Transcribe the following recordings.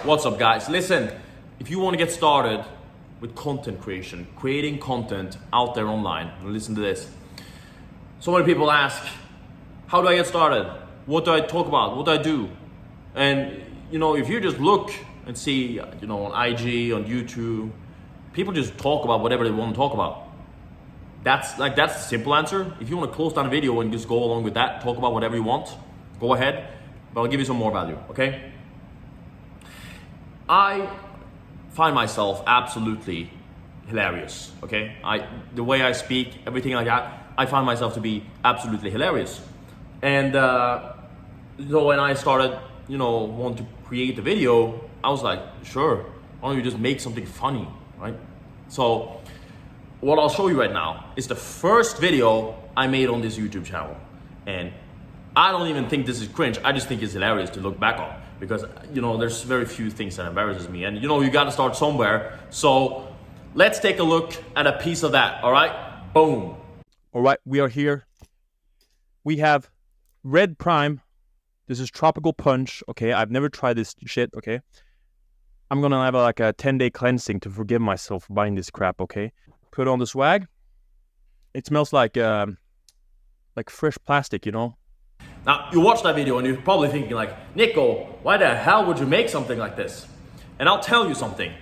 What's up, guys? Listen, if you want to get started with content creation, creating content out there online, listen to this. So many people ask, how do I get started? What do I talk about? What do I do? And if you just look and see, on IG, on YouTube, people just talk about whatever they want to talk about. That's the simple answer. If you want to close down a video and just go along with that, talk about whatever you want, go ahead. But I'll give you some more value, okay? I find myself absolutely hilarious, okay? The way I speak, everything like that, I find myself to be absolutely hilarious. And so when I started, want to create a video, I was like, sure, why don't you just make something funny, right? So what I'll show you right now is the first video I made on this YouTube channel. And I don't even think this is cringe. I just think it's hilarious to look back on because, there's very few things that embarrasses me. And, you got to start somewhere. So let's take a look at a piece of that, all right? Boom. All right, we are here. We have Red Prime. This is Tropical Punch, okay? I've never tried this shit, okay? I'm gonna have a 10-day cleansing to forgive myself for buying this crap, okay? Put on the swag. It smells like fresh plastic, Now, you watch that video and you're probably thinking like, Nico, why the hell would you make something like this? And I'll tell you something.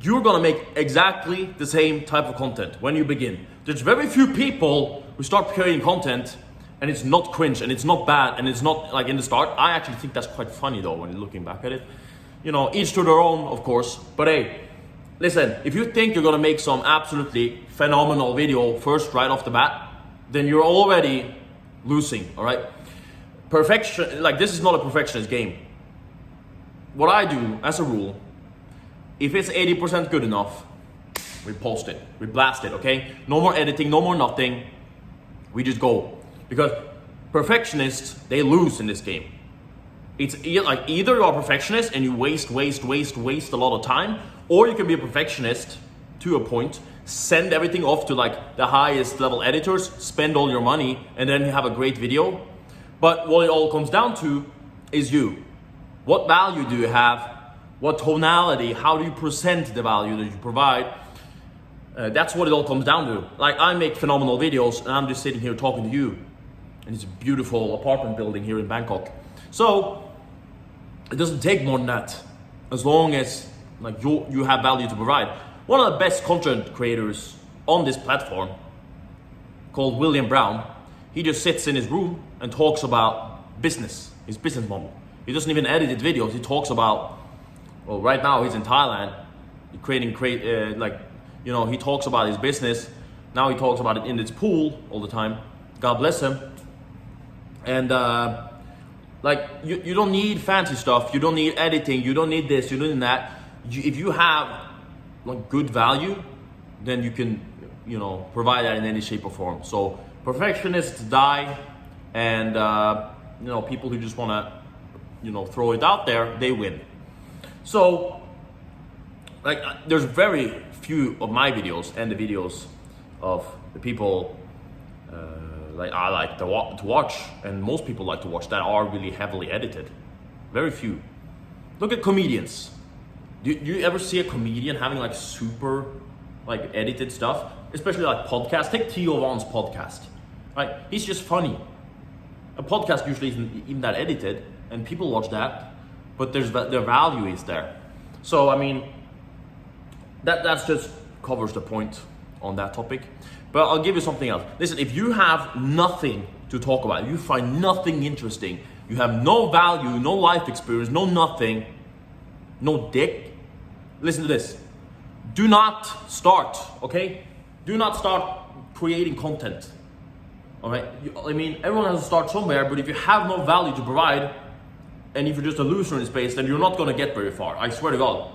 You're gonna make exactly the same type of content when you begin. There's very few people who start creating content and it's not cringe and it's not bad and it's not like in the start. I actually think that's quite funny though when you're looking back at it. Each to their own, of course. But hey, listen, if you think you're gonna make some absolutely phenomenal video first right off the bat, then you're already losing, all right? Perfection, this is not a perfectionist game. What I do as a rule, if it's 80% good enough, we post it, we blast it, okay? No more editing, no more nothing. We just go. Because perfectionists, they lose in this game. It's either you're a perfectionist and you waste a lot of time, or you can be a perfectionist to a point, send everything off to the highest level editors, spend all your money, and then you have a great video. But what it all comes down to is you. What value do you have? What tonality? How do you present the value that you provide? That's what it all comes down to. I make phenomenal videos and I'm just sitting here talking to you. And it's a beautiful apartment building here in Bangkok. So it doesn't take more than that. As long as you have value to provide. One of the best content creators on this platform, called William Brown, he just sits in his room and talks about business, his business model. He doesn't even edit his videos. He talks about, well, right now he's in Thailand, he talks about his business. Now he talks about it in his pool all the time. God bless him. And you don't need fancy stuff. You don't need editing. You don't need this. You don't need that. If you have good value, then you can provide that in any shape or form. So perfectionists die, and people who just want to throw it out there, they win. So there's very few of my videos and the videos of the people I like to watch, and most people like to watch, that are really heavily edited. Very few. Look at comedians. Do you ever see a comedian having super edited stuff? Especially podcasts. Take Theo Von's podcast. Right? He's just funny. A podcast usually isn't even that edited, and people watch that, but their value is there. So that's just covers the point on that topic. But I'll give you something else. Listen, if you have nothing to talk about, you find nothing interesting, you have no value, no life experience, no nothing, no dick, listen to this. Do not start, okay? Do not start creating content, all right? Everyone has to start somewhere, but if you have no value to provide, and if you're just a loser in this space, then you're not gonna get very far, I swear to God.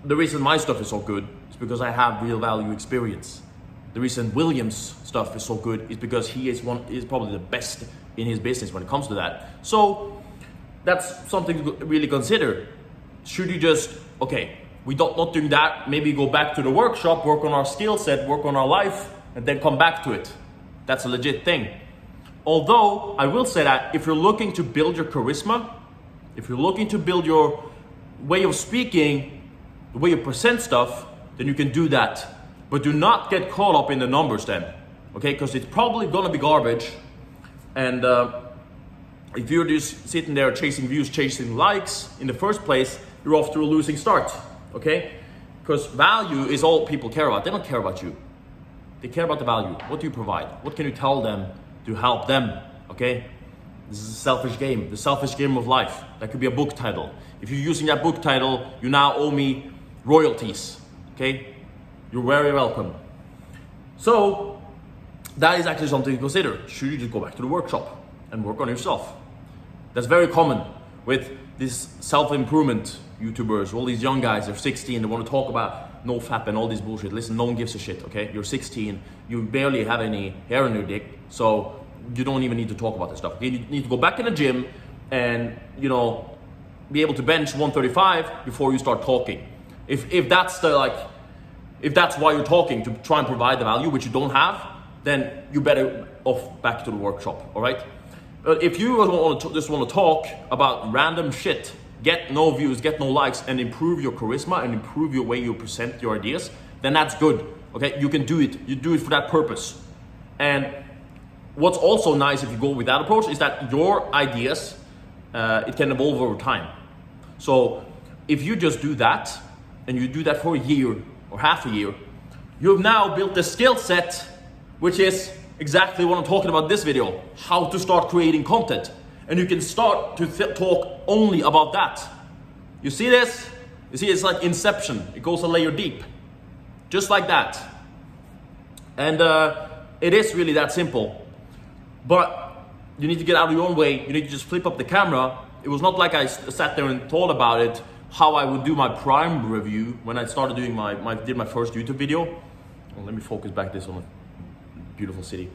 The reason my stuff is so good is because I have real value experience. The reason William's stuff is so good is because he is probably the best in his business when it comes to that. So that's something to really consider. Should you just, we not doing that, maybe go back to the workshop, work on our skill set, work on our life, and then come back to it. That's a legit thing. Although I will say that if you're looking to build your charisma, If you're looking to build your way of speaking, the way you present stuff, then you can do that. But do not get caught up in the numbers then, okay? Because it's probably gonna be garbage. And if you're just sitting there chasing views, chasing likes in the first place, you're off to a losing start, okay? Because value is all people care about. They don't care about you. They care about the value. What do you provide? What can you tell them to help them, okay? This is a selfish game, the selfish game of life. That could be a book title. If you're using that book title, you now owe me royalties, okay? You're very welcome. So, that is actually something to consider. Should you just go back to the workshop and work on yourself? That's very common with these self-improvement YouTubers, all these young guys, they're 16, they want to talk about NoFap and all this bullshit. Listen, no one gives a shit, okay? You're 16, you barely have any hair on your dick, so you don't even need to talk about this stuff. You need to go back in the gym and, you know, be able to bench 135 before you start talking. If that's if that's why you're talking, to try and provide the value which you don't have, then you better off back to the workshop, all right? But if you just want to talk about random shit, get no views, get no likes, and improve your charisma and improve your way you present your ideas, then that's good, okay? You can do it. You do it for that purpose. And what's also nice if you go with that approach is that your ideas, it can evolve over time. So if you just do that, and you do that for a year or half a year, you've now built a skill set, which is exactly what I'm talking about in this video, how to start creating content. And you can start to talk only about that. You see this? You see, it's like Inception. It goes a layer deep. Just like that. And it is really that simple. But you need to get out of your own way. You need to just flip up the camera. It was not like I sat there and thought about it, how I would do my Prime review when I started doing did my first YouTube video. Well, let me focus back this on a beautiful city.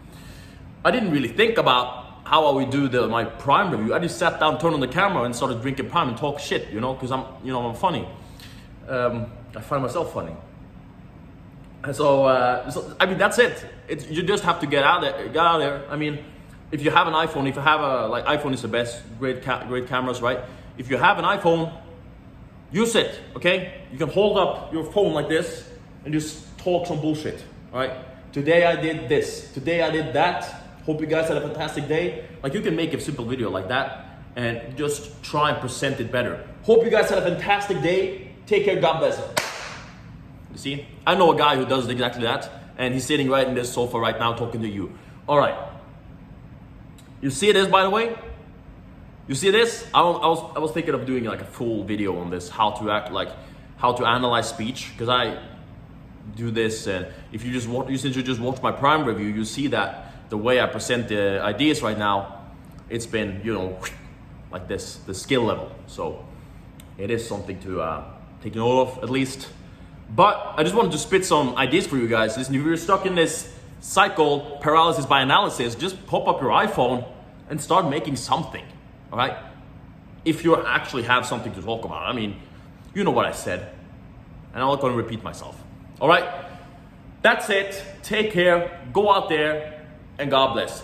I didn't really think about how I would do my Prime review. I just sat down, turned on the camera, and started drinking Prime and talk shit, you know, because I'm funny. I find myself funny. And so I mean, that's it. You just have to get out there. I mean, if you have an iPhone, if you have iPhone is the best, great cameras, right? If you have an iPhone, use it, okay? You can hold up your phone like this and just talk some bullshit, all right? Today I did this. Today I did that. Hope you guys had a fantastic day. Like, you can make a simple video like that and just try and present it better. Hope you guys had a fantastic day. Take care, God bless. You see? I know a guy who does exactly that, and he's sitting right in this sofa right now talking to you. All right. You see this, by the way? You see this? I was thinking of doing like a full video on this, how to analyze speech, because I do this, and if you just watch my Prime review, you see that the way I present the ideas right now, it's been, you know, like this, the skill level. So it is something to take note of, at least. But I just wanted to spit some ideas for you guys. Listen, if you're stuck in this cycle, paralysis by analysis, just pop up your iPhone and start making something, all right? If you actually have something to talk about. I mean, you know what I said, and I'm not gonna repeat myself, all right? That's it. Take care, go out there, and God bless.